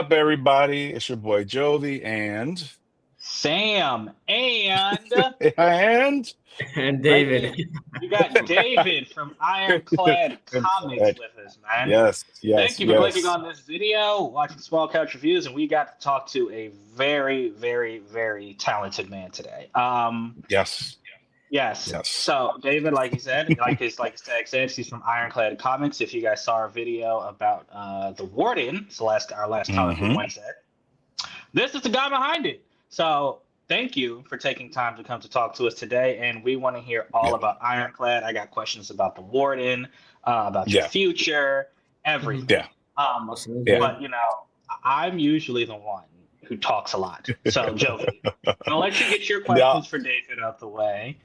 up, everybody? It's your boy Jovi and Sam and and And right David. there, we got David from Iron Clad Comics with us, man. yes, yes, Thank you for clicking yes. on this video, watching Small Couch Reviews, and we got to talk to a very, very, very talented man today. Yes, Yes. yes. So David, like he said, like his tag said, he's from Iron Clad Comics. If you guys saw our video about the Warden, it's our last comic book Mm-hmm. Wednesday. This is the guy behind it. So thank you for taking time to come to talk to us today, and we want to hear Yeah, all about Ironclad. I got questions about the Warden, about your yeah, future, Mhm. everything. yeah, Um, Sounds yeah. good. but I'm usually the one who talks a lot. So Jovi, I'll let you get your Now, questions for David out the way.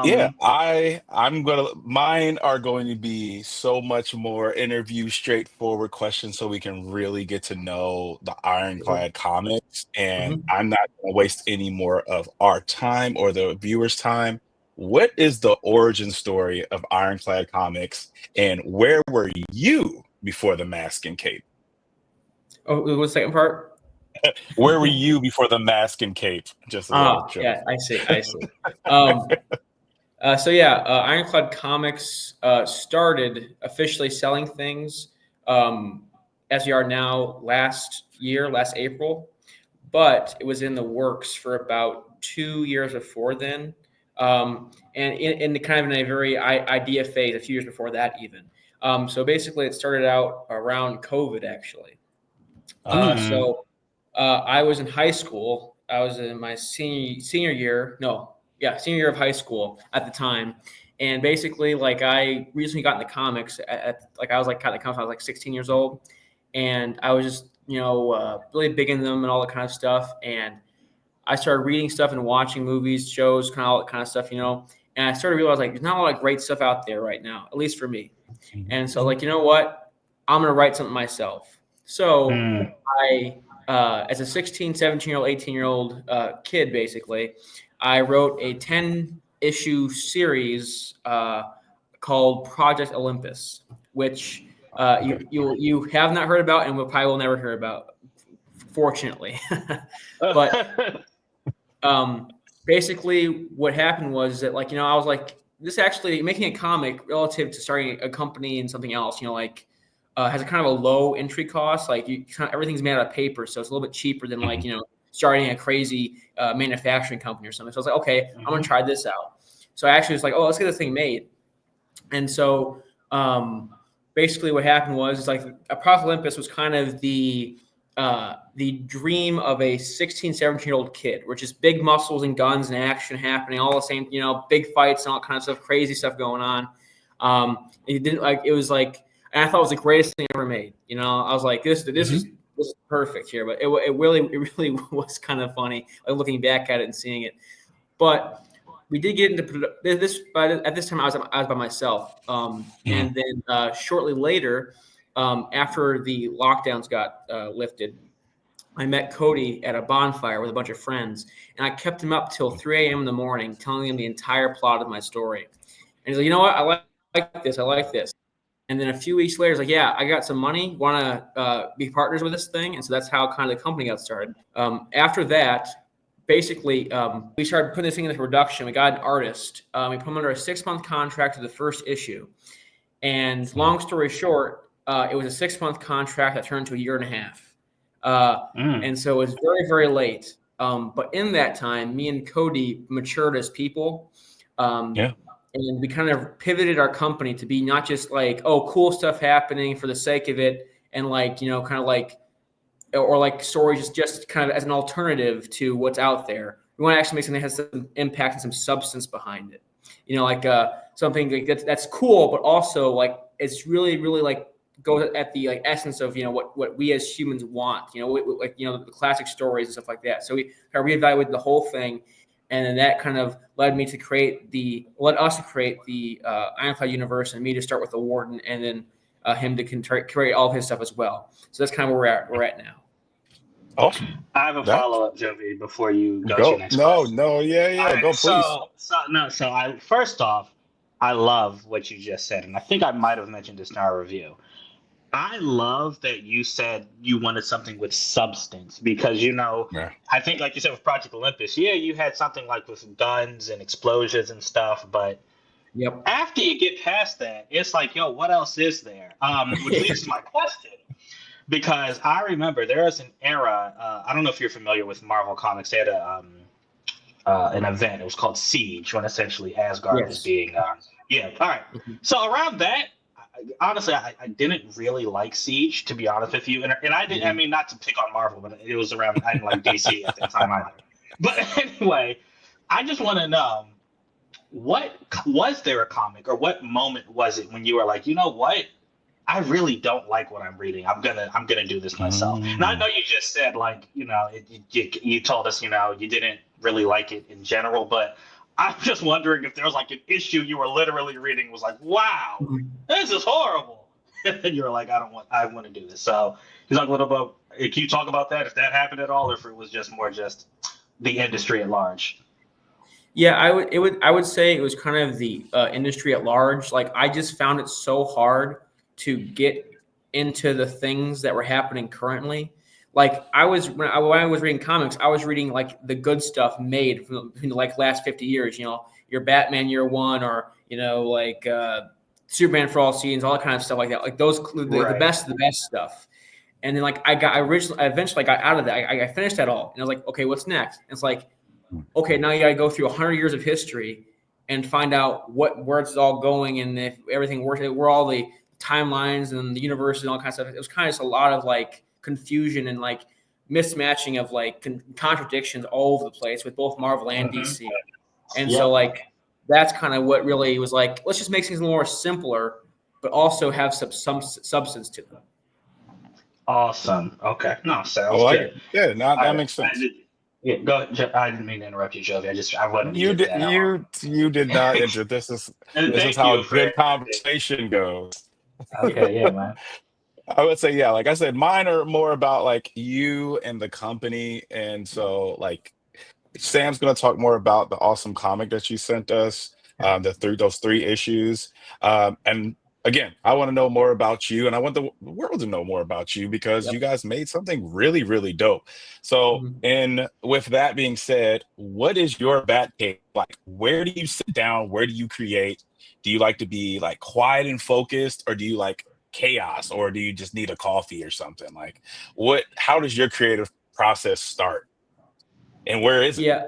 yeah, Um, mine are going to be so much more interview straightforward questions so we can really get to know the Sure. Ironclad comics, and Mhm. I'm not going to waste any more of our time or the viewers' time. What is the origin story of Ironclad Comics, and where were you before the mask and cape? Oh, what was the second part? Where were you before the mask and cape? Just a little joke. Yeah, I see. I see. Um, Ironclad Comics started officially selling things um, as we are now last April, but it was in the works for about 2 years before then, and in the kind of in a very idea phase a few years before that even. So basically, it started out around COVID actually. Ah, mm, So I was in high school. I was in my senior year. No, yeah, senior year of high school at the time. And basically, like I recently got into comics. Like I was like kind of comics. When I was like 16 years old, and I was just really big in them and all that kind of stuff. And I started reading stuff and watching movies, shows, kind of all that kind of stuff. And I started to realize like there's not a lot of great stuff out there right now, at least for me. And so, mhm, like, you know what? I'm going to write something myself. So mm. I, as a 16, 17-year-old, 18-year-old kid, basically, I wrote a 10-issue series called Project Olympus, which okay. you have not heard about and will probably will never hear about, fortunately. But basically what happened was that I was like, this actually making a comic relative to starting a company and something else, has a kind of a low entry cost. Like everything's made out of paper, so it's a little bit cheaper than Mhm, starting a crazy manufacturing company or something. So I was like, okay, I'm gonna Mhm. try this out. So I actually was like, oh, let's get this thing made. And so basically what happened was it's like a Prophet Olympus was kind of the dream of a 16, 17-year-old kid, where just big muscles and guns and action happening, all the same, big fights and all kind of stuff, crazy stuff going on. It didn't like it was like, and I thought it was the greatest thing ever made. I was like, mhm. this is perfect here. But it really was kind of funny, like looking back at it and seeing it. But we did get into this, but at this time I was by myself. Mhm. And then shortly later, after the lockdowns got lifted, I met Cody at a bonfire with a bunch of friends, and I kept him up till 3 a.m. in the morning, telling him the entire plot of my story. And he's like, you know what? I like this. I like this. And then a few weeks later, he's like, yeah, I got some money. Want to be partners with this thing? And so that's how kind of the company got started. After that, basically, we started putting this thing into production. We got an artist. We put him under a 6-month contract to the first issue. And Mhm. long story short, it was a 6-month contract that turned to a year and a half. Uh, Mm. and so it was very, very late. But in that time, me and Cody matured as people. Um, Yeah. and we kind of pivoted our company to be not just like, oh, cool stuff happening for the sake of it. And kind of like, or like stories just kind of as an alternative to what's out there. We want to actually make something that has some impact and some substance behind it. Something like that's cool, but also like it's really, really like goes at the like essence of what we as humans want. Like the classic stories and stuff like that. So we kind of reevaluated the whole thing, and then that kind of led us to create the Ironclad universe, and me to start with the Warden, and then him to create all of his stuff as well. So that's kind of where we're at now. Awesome. I have a That follow up, Jovi, before you go to your go. next No, question. no, yeah, All yeah. right, Go, please. so I first off, I love what you just said, and I think I might have mentioned this in our review. I love that you said you wanted something with substance because, Yeah. I think, like you said, with Project Olympus, yeah, you had something like with guns and explosions and stuff, but Yep. after you get past that, it's like, yo, what else is there? Which leads to my question. Because I remember there was an era, I don't know if you're familiar with Marvel Comics, they had an event. It was called Siege, when essentially Asgard was Yes. being. Yeah, all right. Mhm. So around that, honestly, I didn't really like Siege, to be honest with you. And I didn't, I mean, not to pick on Marvel, but it was around, I didn't like DC at that time either. But anyway, I just want to know what was there a comic or what moment was it when you were like, you know what? I really don't like what I'm reading. I'm gonna do this myself. And I Mm. know you just said like you told us you didn't really like it in general, but I'm just wondering if there was like an issue you were literally reading was like, wow, Mhm. this is horrible, and you were like, I want to do this. So you talk a little about. Can you talk about that if that happened at all, or if it was just more just the industry at large? Yeah, I would say it was kind of the industry at large. Like I just found it so hard to get into the things that were happening currently. Like when I was reading comics, I was reading like the good stuff made from the like last 50 years. Your Batman Year One, or like Superman for All Seasons, all that kind of stuff like that. Like those the Right. best of the best stuff. And then like I eventually got out of that. I finished that all, and I was like, okay, what's next? And it's like, okay, now you got to go through 100 years of history and find out where it's all going and if everything works, where all the timelines and the universe and all kinds of stuff. It was kind of just a lot of like confusion and like mismatching of like contradictions all over the place with both Marvel and Mm-hmm. DC. And so Yep. like that's kind of what really was like, let's just make things a little more simpler, but also have some substance to them. Awesome. Okay. No, I sounds like it. good. Yeah, All that right. makes sense. Yeah, go. I didn't mean to interrupt you, Jovi. I wanted to You get did that out. you did not enter. And This is thank how a you for good interrupting. conversation goes. Okay, yeah, man. I would say, yeah, like I said, mine are more about like you and the company. And so like Sam's gonna talk more about the awesome comic that you sent us, those three issues. And again, I want to know more about you, and I want the world to know more about you because you Yep. guys made something really, really dope. So, Mhm. and with that being said, what is your Batcave like? Where do you sit down? Where do you create? Do you like to be like quiet and focused, or do you like chaos, or do you just need a coffee or something? Like, what? How does your creative process start, and where is it? Yeah.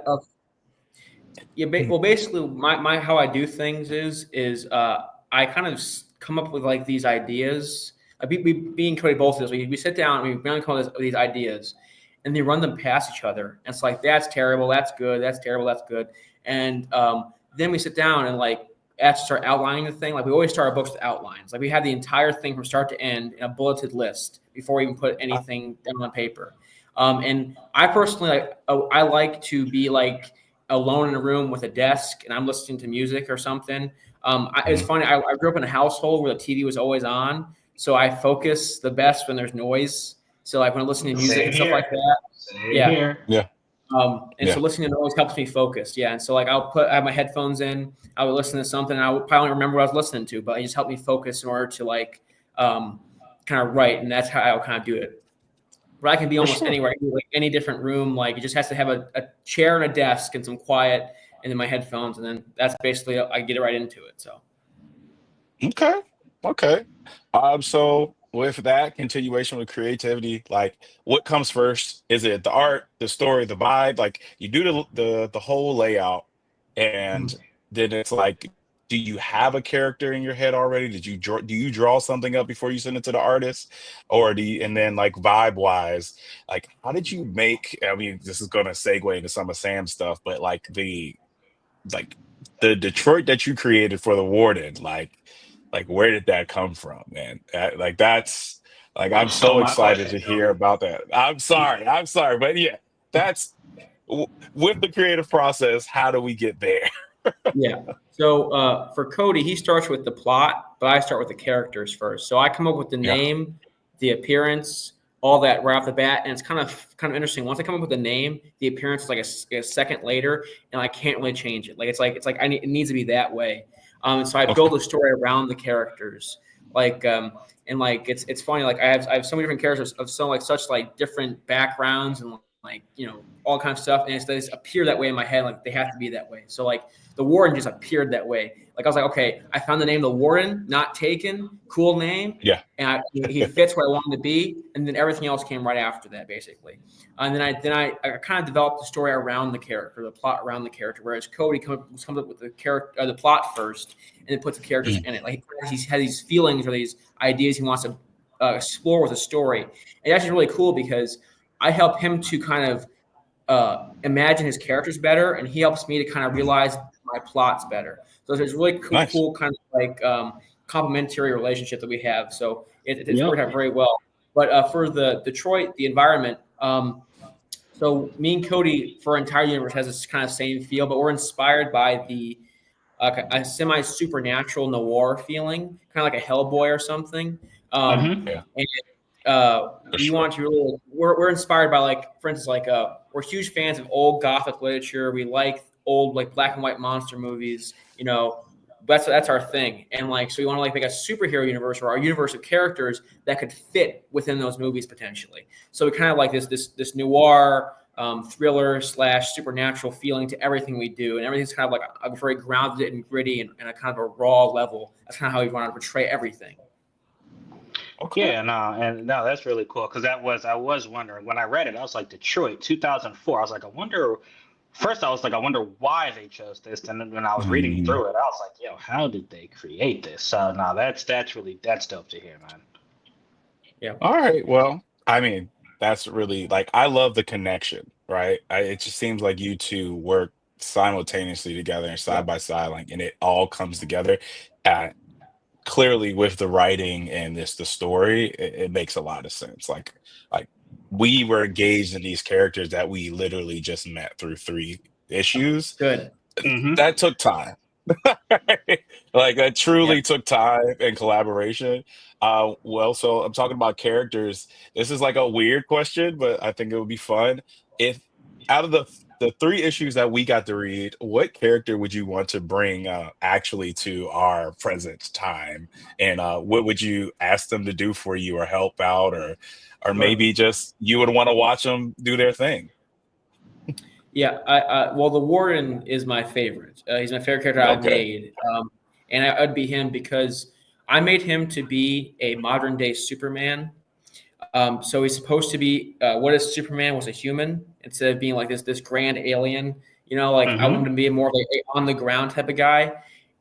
Yeah, well, basically, my how I do things is I kind of come up with like these ideas. Being Cody both of us, we sit down and we run these ideas, and they run them past each other. And it's like that's terrible, that's good, that's terrible, that's good, and then we sit down and like actually start outlining the thing. Like we always start our books with outlines. Like we have the entire thing from start to end in a bulleted list before we even put anything down on paper. And I personally I like to be like alone in a room with a desk and I'm listening to music or something. It's Mhm. funny. I grew up in a household where the TV was always on, so I focus the best when there's noise. So like when I'm listening to music Same and stuff like here. that. Same Yeah. here. Yeah, And so yeah. listening to noise helps me focus. Yeah. And so like I have my headphones in, I would listen to something. And I would probably remember what I was listening to, but it just helped me focus in order to like kind of write. And that's how I would kind of do it. But I can be For almost sure. anywhere, like any different room. Like it just has to have a chair and a desk and some quiet, and then my headphones, and then that's basically I get it right into it. So Okay. Okay. So with that continuation with creativity, like what comes first? Is it the art, the story, the vibe? Like you do the whole layout, and then it's like, do you have a character in your head already? Do you draw something up before you send it to the artist? Or and then like vibe wise, like how did you make, I mean, this is gonna segue into some of Sam's stuff, but like the Detroit that you created for the Warden, like where did that come from, man? Like that's like I'm Stole so my excited question, to hear Jovi. about that. I'm sorry, but yeah, that's with the creative process. How do we get there? yeah. So for Cody, he starts with the plot, but I start with the characters first. So I come up with the Yeah. name, the appearance, all that right off the bat, and it's kind of interesting. Once I come up with the name, the appearance is like a second later, and I can't really change it. Like it's like it needs to be that way. And so I Okay. build a story around the characters. like and like it's funny, like I have so many different characters of so like such like different backgrounds and like all kinds of stuff, and they just appear that way in my head, like they have to be that way. So like the Warden just appeared that way. Like I was like, okay, I found the name the Warden, not taken, cool name, Yeah. and he fits where I want him to be, and then everything else came right after that, basically. And then I kind of developed the story around the character, the plot around the character. Whereas Cody comes up with the character, the plot first, and then puts the characters in it. Like he has these feelings or these ideas he wants to explore with a story. And it's actually really cool because I help him to kind of imagine his characters better, and he helps me to kind of realize my plots better. So there's really Nice. cool kind of like complementary relationship that we have. So it's worked out very well. But for the Detroit, the environment, so me and Cody for our entire universe has this kind of same feel, but we're inspired by the a semi-supernatural noir feeling, kind of like a Hellboy or something. Yeah. And For we sure. want to really, we're inspired by, like, for instance, like we're huge fans of old Gothic literature. We like old like black and white monster movies. That's our thing. And like, so we want to like make a superhero universe or our universe of characters that could fit within those movies potentially. So we kind of like this noir thriller / supernatural feeling to everything we do, and everything's kind of like a very grounded and gritty and a kind of a raw level. That's kind of how we want to portray everything. Okay. Yeah, no, that's really cool because I was wondering when I read it, I was like Detroit 2004. I was like, I wonder why they chose this, and then when I was reading through it, I was like, yo, how did they create this? So no, that's dope to hear, man. Yeah. All right. Well, I mean, that's really like I love the connection, right? It just seems like you two work simultaneously together and side by side, like, and it all comes together. Uh, Clearly, with the writing and the story, it makes a lot of sense. Like we were engaged in these characters that we literally just met through 3 issues. Good. That took time. Like that Yeah. truly took time and collaboration. Well, so I'm talking about characters. This is like a weird question, but I think it would be fun. If out of the 3 issues that we got to read, what character would you want to bring actually to our present time? And what would you ask them to do for you or help out or maybe just you would want to watch them do their thing? Yeah, well, the Warden is my favorite. He's my favorite character I've Okay. made, and I'd be him because I made him to be a modern day Superman. So he's supposed to be what if Superman was a human instead of being like this grand alien. Like I want him to be more like a on the ground type of guy.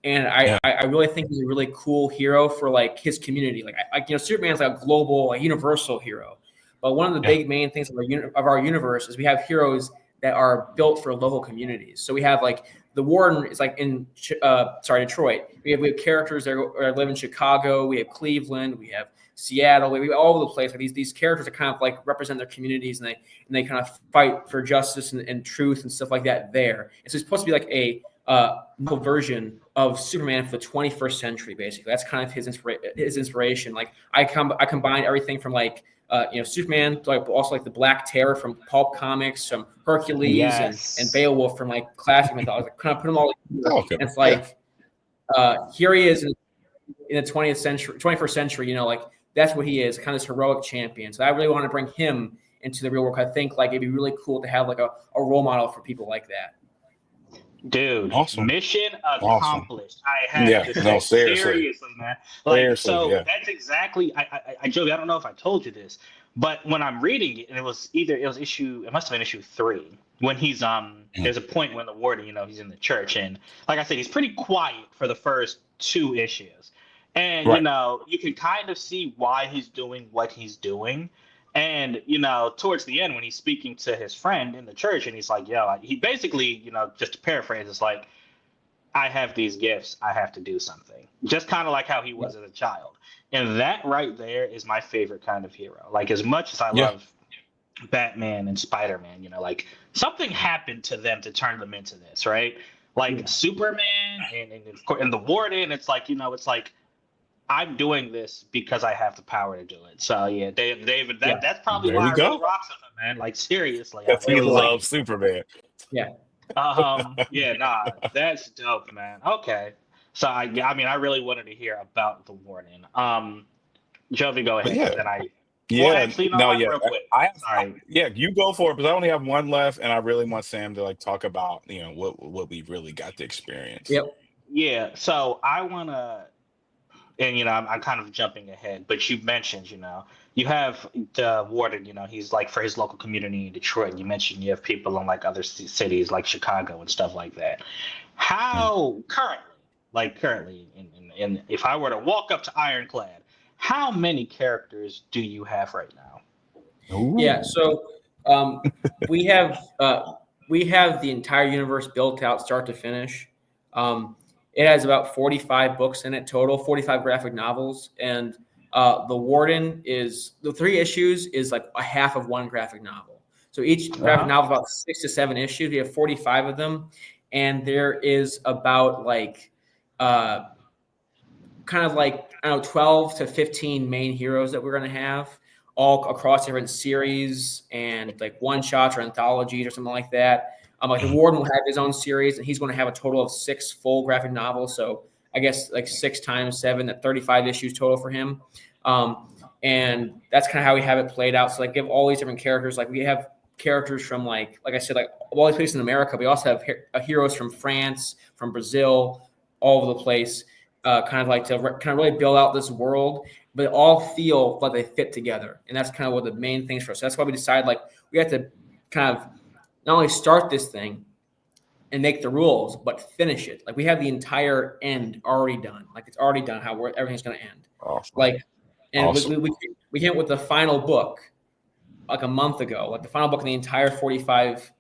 And Yeah. I really think he's a really cool hero for like his community. Like Superman's like a global, like universal hero. But one of the Yeah. big main things of our universe is we have heroes that are built for local communities. So we have like the Warden is like in Detroit. We have characters that live in Chicago. We have Cleveland. We have Seattle. We have all over the place. Like these characters that kind of like represent their communities, and they kind of fight for justice and truth and stuff like that there. And so it's supposed to be like a novel version of Superman for the 21st century. Basically, that's kind of his inspiration. Like I combine everything from like Superman, like also like the Black Terror from pulp comics, from Hercules and Beowulf from like classic mythology. Like, kind of put them all together. Okay. And it's like here he is in the 21st century. Like that's what he is, kind of this heroic champion. So I really want to bring him into the real world. I think like it'd be really cool to have like a role model for people like that. Dude, Awesome. mission accomplished. I had to say, no, seriously, man. Like, Seriously, yeah. that's exactly. Joey, I don't know if I told you this, but when I'm reading it, and it must have been issue 3 when he's there's a point when the Warden, he's in the church, and like I said, he's pretty quiet for the first 2 issues, and Right. you can kind of see why he's doing what he's doing. And towards the end, when he's speaking to his friend in the church, and he's like, "Yeah," he basically, just to paraphrase, it's like, "I have these gifts. I have to do something." Just kind of like how he was as a child. And that right there is my favorite kind of hero. Like as much as I Yeah. love Batman and Spider-Man, like something happened to them to turn them into this, right? Like Superman and the Warden, it's like, it's like, I'm doing this because I have the power to do it. So yeah, David, that's probably There why we I go. really rocks with him, man. Like seriously, Because I he really loves Superman. Yeah. yeah, nah, that's dope, man. Okay, So I mean, I really wanted to hear about the Warden. Jovi, go But ahead, yeah, and then I. Well, yeah, actually, you know no, what? yeah, Real quick. Sorry. yeah, you go for it because I only have one left, and I really want Sam to like talk about what we really got to experience. Yep. Yeah. So I wanna, and I'm kind of jumping ahead, but you mentioned, you have the Warden. He's like for his local community in Detroit. You mentioned you have people in like other cities like Chicago and stuff like that. Mm. How currently, and if I were to walk up to Ironclad, how many characters do you have right now? Yeah. Ooh. So um, we have we have the entire universe built out, start to finish. It has about 45 books in it total, 45 graphic novels, and the Warden is the 3 issues is like a half of one graphic novel. So each Uh graphic huh. novel is about 6 to 7 issues. We have 45 of them, and there is about like kind of like I don't know 12 to 15 main heroes that we're going to have all across different series and like one shots or anthologies or something like that. Like the Warden will have his own series, and he's going to have a total of 6 full graphic novels. So I guess like 6 times 7, at 35 issues total for him. And that's kind of how we have it played out. So like, give all these different characters. Like we have characters from like I said, like all these places in America. We also have heroes from France, from Brazil, all over the place. Kind of like to kind of really build out this world, but all feel like they fit together, and that's kind of what the main things for us. So that's why we decided like we have to kind of not only start this thing and make the rules, but finish it. Like we have the entire end already done. Like it's already done how everything's going to end. Awesome. Like, and Awesome. we came with the final book like a month ago, like the final book in the entire 45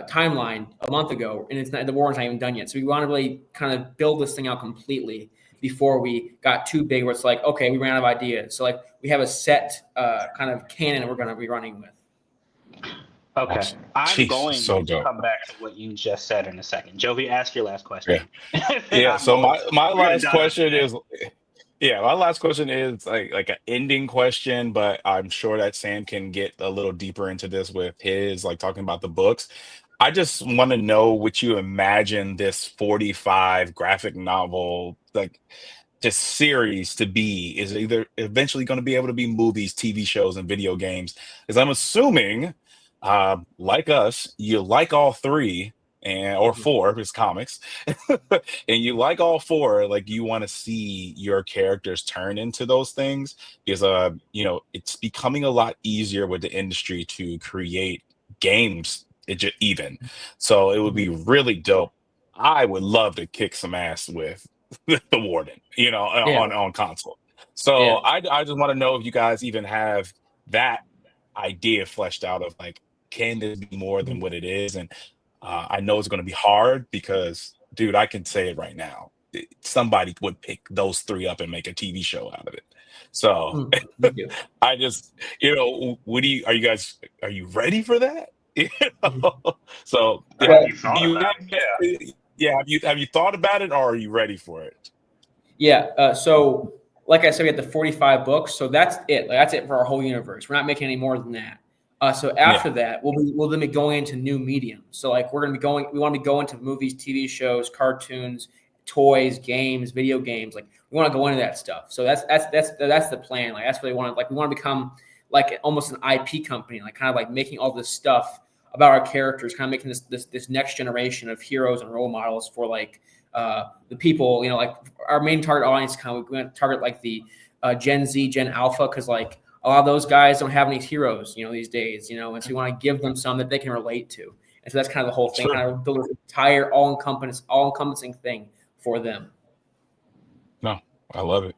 timeline a month ago, and the war's not even done yet. So we want to really kind of build this thing out completely before we got too big, where it's like, okay, we ran out of ideas. So like we have a set kind of canon we're going to be running with. Okay. Awesome. I'm Jeez, going so to dope. come back to what you just said in a second. Jovi, ask your last Yeah. question. And Yeah. I'm So going, my we're going to last dive into question that. is yeah, my last question is like an ending question, but I'm sure that Sam can get a little deeper into this with his like talking about the books. I just want to know what you imagine this 45 graphic novel like just series to be. Is it either eventually going to be able to be movies, TV shows, and video games? Because I'm assuming, like us, you like all three and or four if it's comics, and you like all four. Like you want to see your characters turn into those things because it's becoming a lot easier with the industry to create games. Even so, it would be really dope. I would love to kick some ass with the Warden, Yeah, on console. So yeah. I just want to know if you guys even have that idea fleshed out of like, can this be more than what it is? And I know it's going to be hard because, dude, I can say it right now. Somebody would pick those three up and make a TV show out of it. So Thank you. I just, what do you, are you ready for that? You Mhm. know? So Have Well, you thought about it? Yeah. yeah, have you thought about it or are you ready for it? yeah. So, like I said, we had the 45 books. So that's it. Like, that's it for our whole universe. We're not making any more than that. So Yeah. after that, we'll then be going into new mediums. So like we're going to be going. We want to be going to movies, TV shows, cartoons, toys, games, video games. Like we want to go into that stuff. So that's the plan. Like that's what they want. Like we want to become like almost an IP company. Like kind of like making all this stuff about our characters. Kind of making this next generation of heroes and role models for like the people, like our main target audience, kind of we want to target like the Gen Z, Gen Alpha, because like a lot of those guys don't have any heroes, these days, and so we want to give them some that they can relate to. And so that's kind of the whole thing, Sure. kind of build an entire all-encompassing thing for them. No, I love it.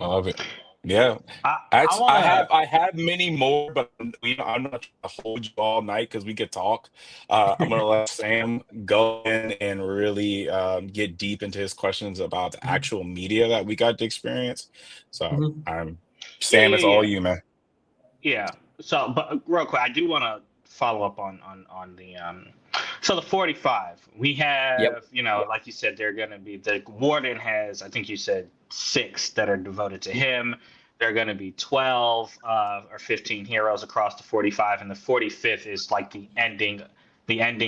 I love it. Yeah. I want to. I have many more, but I'm not trying to hold you all night because we could talk. I'm gonna let Sam go in and really get deep into his questions about the actual media that we got to experience. So Mhm. I'm Yeah, Sam, yeah, it's all yeah. you, man. Yeah. So, but real quick, I do want to follow up on the So the 45, we Yep. have, like you said, they're going to be the Warden has, I think you said 6 that are devoted to him. There are going to be 12 or 15 heroes across the 45, and the 45th is like the ending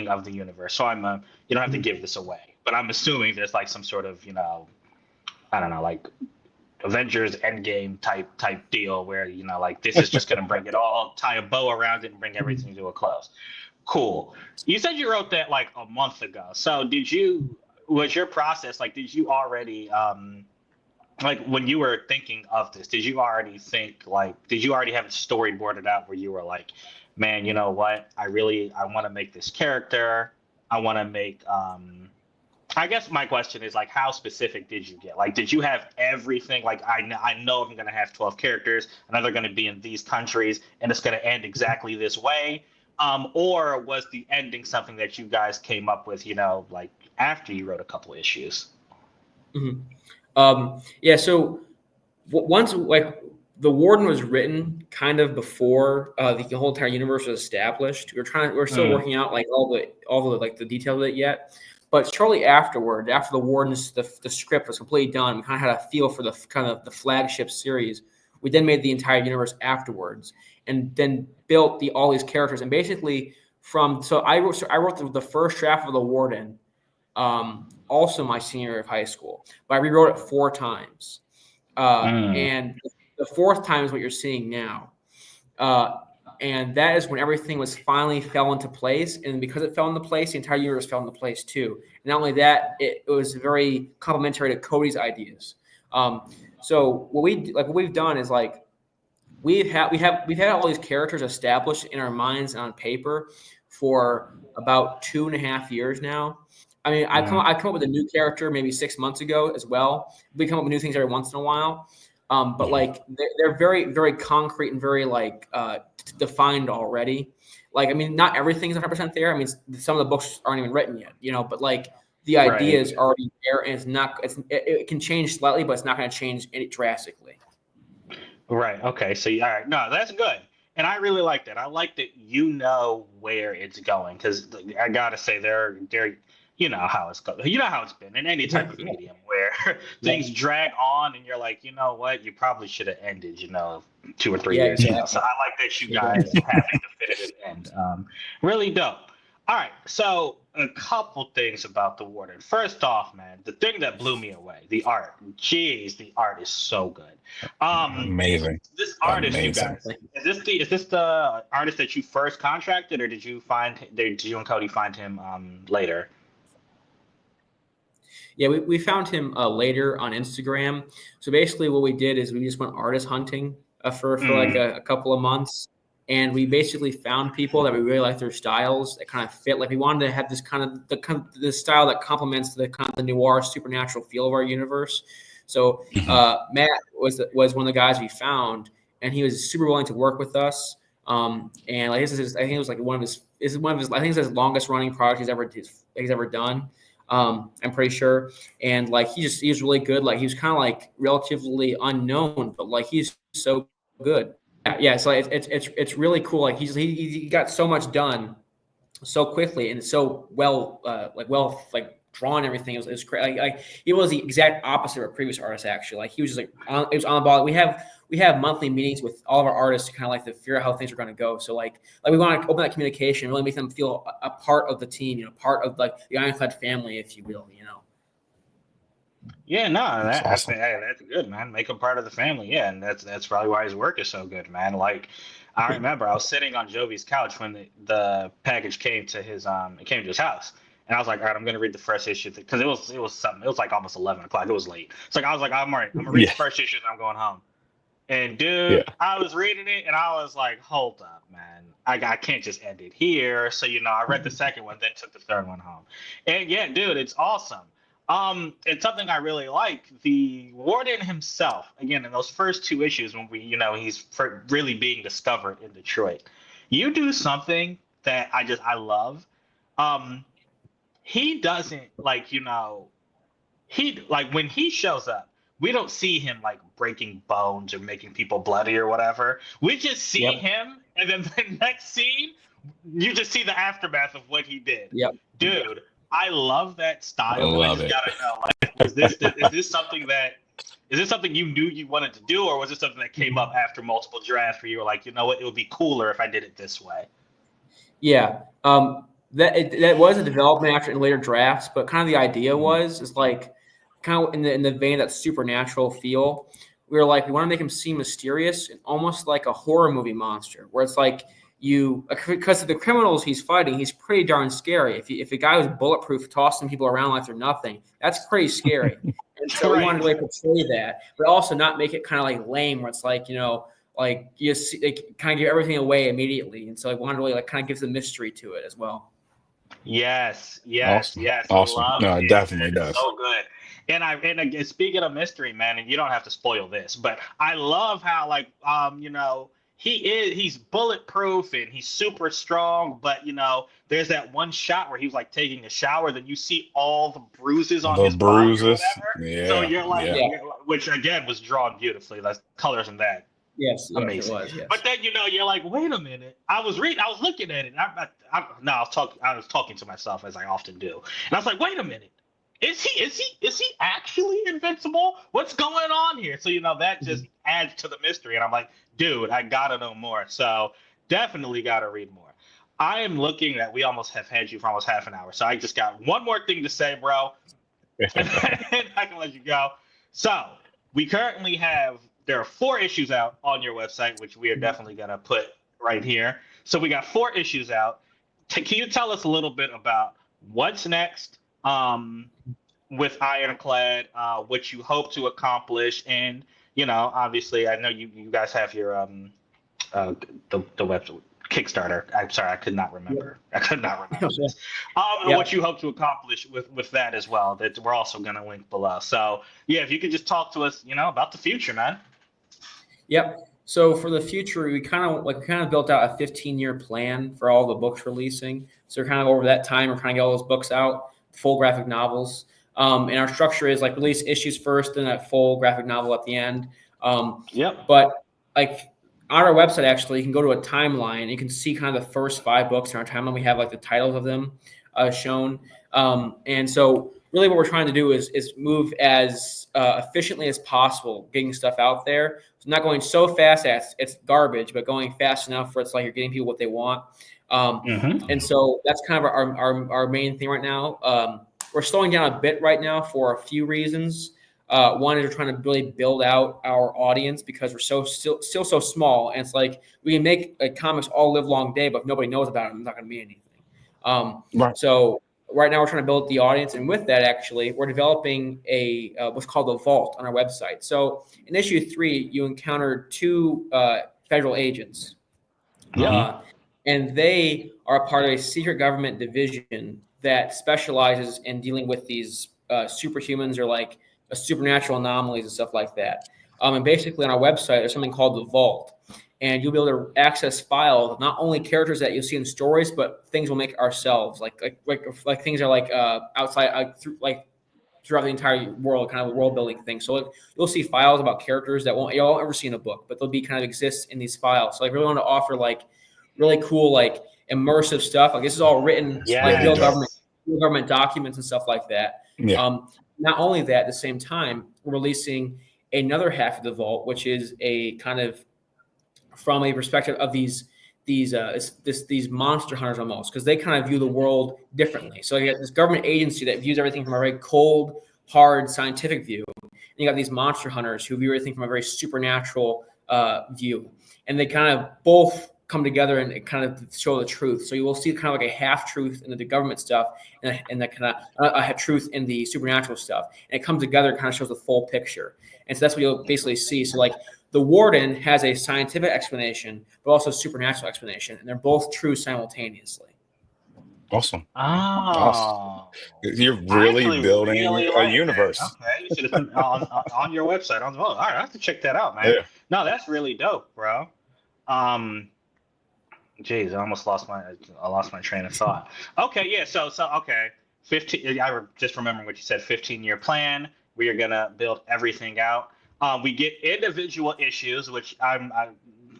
of the universe. So you don't have to give this away, but I'm assuming there's like some sort of, I don't know, like Avengers Endgame type deal where, like this is just going to bring it all, tie a bow around it and bring everything to a close. Cool. You said you wrote that like a month ago. So was your process, like, did you already, like when you were thinking of this, did you already have it storyboarded out where you were like, man, you know what? I want to make this character. I want to make, I guess my question is like, how specific did you get? Like, did you have everything? Like, I know I'm going to have 12 characters and they're going to be in these countries and it's going to end exactly this way. Or was the ending something that you guys came up with, like after you wrote a couple issues? Yeah. So once like the Warden was written kind of before the whole entire universe was established, we're still working out like all the like the details of it yet. But shortly afterward, after the Warden's the script was completely done, we kind of had a feel for the kind of the flagship series. We then made the entire universe afterwards, and then built all these characters. And basically, I wrote the first draft of the Warden, also my senior year of high school, but I rewrote it 4 times, and the 4th time is what you're seeing now. And that is when everything was finally fell into place. And because it fell into place, the entire universe fell into place too. And not only that, it was very complementary to Cody's ideas. So what we've done is like we've had all these characters established in our minds and on paper for about 2.5 years now. I mean, I come up with a new character maybe 6 months ago as well. We come up with new things every once in a while. But like they're very, very concrete and very like defined already. Like, I mean, not everything's 100% there. I mean, some of the books aren't even written yet, but like the idea is already there, and it can change slightly, but it's not going to change it drastically. Right. Okay. So, all right. No, that's good. And I really like that. I like that where it's going, because I gotta say they're you know how it's going. You know how it's been in any type of medium where things drag on, and you're like, you know what, you probably should have ended, 2 or 3 years ago. So I like that you guys have a definitive end. Really dope. All right. So a couple things about the Warden. First off, man, the thing that blew me away, the art. Jeez, the art is so good. Amazing. This artist, Amazing. you guys, is this the artist that you first contracted, or did you and Cody find him later? Yeah, we found him later on Instagram. So basically, what we did is we just went artist hunting for like a couple of months, and we basically found people that we really liked their styles that kind of fit. Like we wanted to have this the style that complements the kind of the noir supernatural feel of our universe. So Matt was one of the guys we found, and he was super willing to work with us. And like I think it was like one of his I think it's his longest running project he's ever done. I'm pretty sure. And like he was really good. Like he was kind of like relatively unknown, but like he's so good. Yeah. So it's really cool. Like he got so much done so quickly and so well drawn and everything. It was great. Like he was the exact opposite of a previous artist actually. Like he was just like it was on the ball. We have monthly meetings with all of our artists to kind of like to figure out how things are going to go. So like we want to open that communication, really make them feel a part of the team, part of like the Iron Clad family, if you will, Yeah, no, That's awesome. that's good, man. Make him part of the family. Yeah, and that's probably why his work is so good, man. Like I remember I was sitting on Jovi's couch when the package came to his house. And I was like, all right, I'm gonna read the first issue because it was something. It was like almost 11 o'clock. It was late. It's like I was like, I'm all right. I'm gonna read the first issue and I'm going home. And dude, I was reading it and I was like, hold up, man. I can't just end it here. So I read the second one, then took the third one home. And yeah, dude, it's awesome. It's something I really like. The Warden himself, again, in those first 2 issues when he's really being discovered in Detroit. You do something that I love. He doesn't when he shows up, we don't see him like breaking bones or making people bloody or whatever. We just see him, and then the next scene, you just see the aftermath of what he did. Yep. Dude, I love that style. I love just it. gotta know, is this something you knew you wanted to do, or was it something that came up after multiple drafts where you were like, you know what, it would be cooler if I did it this way? Yeah. that was a development after in later drafts, but kind of the idea is like kind of in the vein of that supernatural feel. We were like, we want to make him seem mysterious and almost like a horror movie monster, where it's like because of the criminals he's fighting, he's pretty darn scary. If a guy who's bulletproof tossing people around like they're nothing, that's pretty scary. And so we wanted to like portray that, but also not make it kind of like lame, where it's like, like you see, like, kind of give everything away immediately. And so I wanted to really like kind of give the mystery to it as well. Yes. Awesome. Awesome. Love No, it it. definitely It's does. so good. And again, speaking of mystery, man, and you don't have to spoil this, but I love how like he's bulletproof and he's super strong, but there's that one shot where he was like taking a shower, then you see all the bruises on The his body or bruises. whatever. So Yeah. you're like, Yeah. which again was drawn beautifully. The colors in that. Yes, Amazing. it was. Yes. But then you're like, wait a minute. I was looking at it. And I was talking to myself as I often do, and I was like, wait a minute. Is he actually invincible? What's going on here? So that just adds to the mystery, and I'm like, dude, I gotta know more. So definitely gotta read more. I am looking at. We almost have had you for almost half an hour, so I just got one more thing to say, bro, and I can let you go. So we currently have. There are 4 issues out on your website, which we are definitely going to put right here. So we got 4 issues out. Can you tell us a little bit about what's next with Ironclad, what you hope to accomplish? And, obviously, I know you guys have your the website. Kickstarter. I'm sorry, I could not remember. Yep. I could not remember this. And what you hope to accomplish with that as well. That we're also going to link below. So yeah, if you could just talk to us, about the future, man. Yep. So for the future, we kind of built out a 15-year plan for all the books releasing. So we're kind of over that time, we're trying to get all those books out, full graphic novels. And our structure is like release issues first, then that full graphic novel at the end. Yep. But like on our website, actually, you can go to a timeline. You can see kind of the first 5 books in our timeline. We have like the titles of them shown. And so really what we're trying to do is move as efficiently as possible, getting stuff out there. So not going so fast as it's garbage, but going fast enough where it's like you're getting people what they want. And so that's kind of our main thing right now. We're slowing down a bit right now for a few reasons. One is we're trying to really build out our audience because we're still so small, and it's like we can make comics all live long day, but if nobody knows about it, it's not going to mean anything. Right. So right now we're trying to build the audience, and with that, actually, we're developing a what's called the Vault on our website. So in issue 3, you encounter 2 federal agents, and they are a part of a secret government division that specializes in dealing with these superhumans or like supernatural anomalies and stuff like that. And basically on our website, there's something called the Vault, and you'll be able to access files of not only characters that you'll see in stories, but things we'll make ourselves, like things are like outside throughout the entire world, kind of a world building thing. So you'll see files about characters that you'll ever see in a book, but they'll be kind of exist in these files. So I really want to offer like really cool like immersive stuff. Like this is all written like real government documents and stuff like that. Yeah. Not only that, at the same time, we're releasing another half of the Vault, which is a kind of from a perspective of these monster hunters almost, because they kind of view the world differently. So you got this government agency that views everything from a very cold, hard, scientific view. And you got these monster hunters who view everything from a very supernatural view. And they kind of both come together and kind of show the truth. So you will see kind of like a half truth in the government stuff and that kind of a truth in the supernatural stuff. And it comes together and kind of shows the full picture. And so that's what you'll basically see. So like the Warden has a scientific explanation, but also a supernatural explanation. And they're both true simultaneously. Awesome. Oh. Awesome. You're really building a universe. That. Okay. You should have put on your website. All right. I have to check that out, man. Yeah. No, that's really dope, bro. Jeez, I almost lost my train of thought. Okay, yeah. So okay, 15. I just remembering what you said. 15-year plan. We are gonna build everything out. We get individual issues, which I'm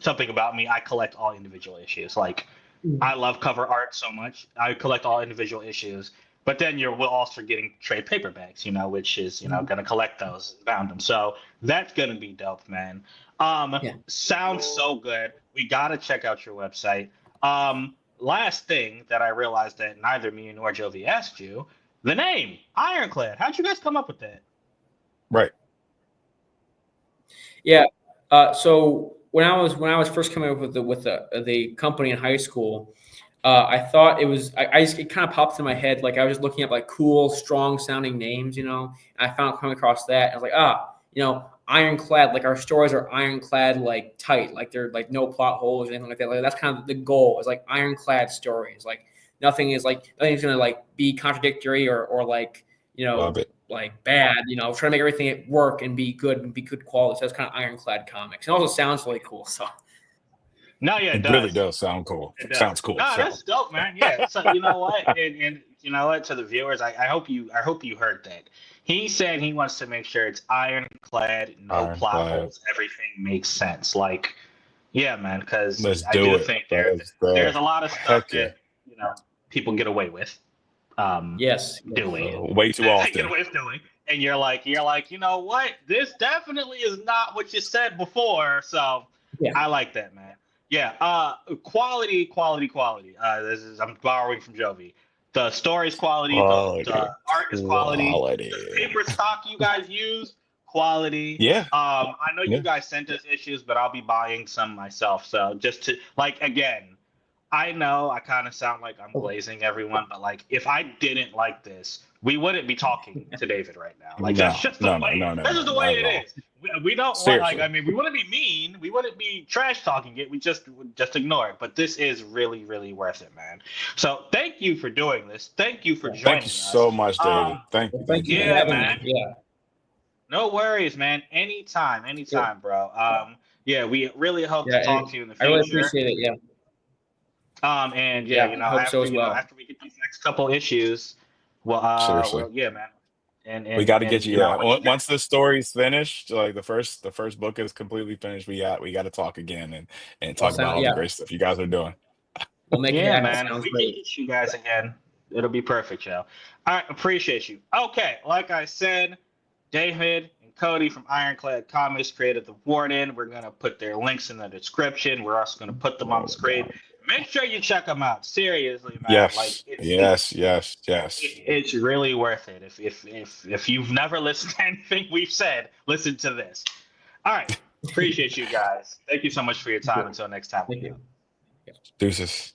something about me. I collect all individual issues. Like I love cover art so much. I collect all individual issues. But then we're also getting trade paperbacks, which is gonna collect those, bound them. So that's gonna be dope, man. Sounds so good. We gotta check out your website. last thing that I realized that neither me nor Jovi asked you, the name Ironclad. How'd you guys come up with that? Right. Yeah. So when I was first coming up with the company in high school, I thought it kind of popped in my head. Like I was just looking up like cool, strong sounding names, you know. And I found coming across that. I was like, you know, ironclad. Like our stories are ironclad, like tight. Like they're like no plot holes or anything like that. Like that's kind of the goal. It's like ironclad stories. Like nothing's gonna like be contradictory or like you Love know it. Mm-hmm. like bad. You know, trying to make everything work and be good quality. So that's kind of ironclad comics. And also sounds really cool. So No, yeah, it It really does. does sound cool. It does. Sounds cool. No, So that's dope, man. Yeah. So you know what, and you know what, to the viewers, I hope you heard that. He said he wants to make sure it's ironclad, no plot ironclad. holes, everything makes sense. Like, yeah, man, because Let's I do do it. think Let's there's go. a lot of stuff Heck yeah. that people get away with um yes. doing. Way too They get often. away with doing, and you're like, you know what? This definitely is not what you said before. So Yeah. I like that, man. Yeah, quality, quality, quality. This is I'm borrowing from Jovi. The story's quality, the Quality. art is quality, Quality. the paper stock you guys use, quality. Yeah. I know you Yeah. guys sent us issues, but I'll be buying some myself. So just to like again, I know I kind of sound like I'm glazing everyone, but like if I didn't like this, we wouldn't be talking to David right now. Like that's No. just the No. No. way. No. No. This is No. the way Not at it all. is. We don't want like Seriously. I mean we wouldn't be mean, we wouldn't be trash talking it. We just ignore it. But this is really really worth it, man. So thank you for doing this. Thank you for Thank you joining us. so much, David. Thank Well, you. thank Thank you. you for Thank you. Yeah, having Thank me. man. you. Yeah. No worries, man. Anytime, bro. Yeah, we really hope to Yeah. talk to you in the I really future. appreciate it. Yeah. And yeah, Yeah. I hope so as well. after we get these next couple issues, Seriously. yeah, man. We got to get And you. Yeah. what you got? Once the story's finished, like the first book is completely finished, we got to talk again and Well, talk about all the yeah. great stuff you guys are doing. We'll make it Yeah, happen. man. If Sounds we can great. get you guys again, it'll be perfect, Joe. All right, appreciate you. Okay, like I said, David and Cody from Iron Clad Comics created the Warden. We're gonna put their links in the description. We're also gonna put them on Oh the my screen. God. Make sure you check them out. Seriously, man. Like Yes. Yes. Yes. Yes. it's really worth it. If you've never listened to anything we've said, listen to this. All right. Appreciate you guys. Thank you so much for your time. Until next time. Thank you. Deuces.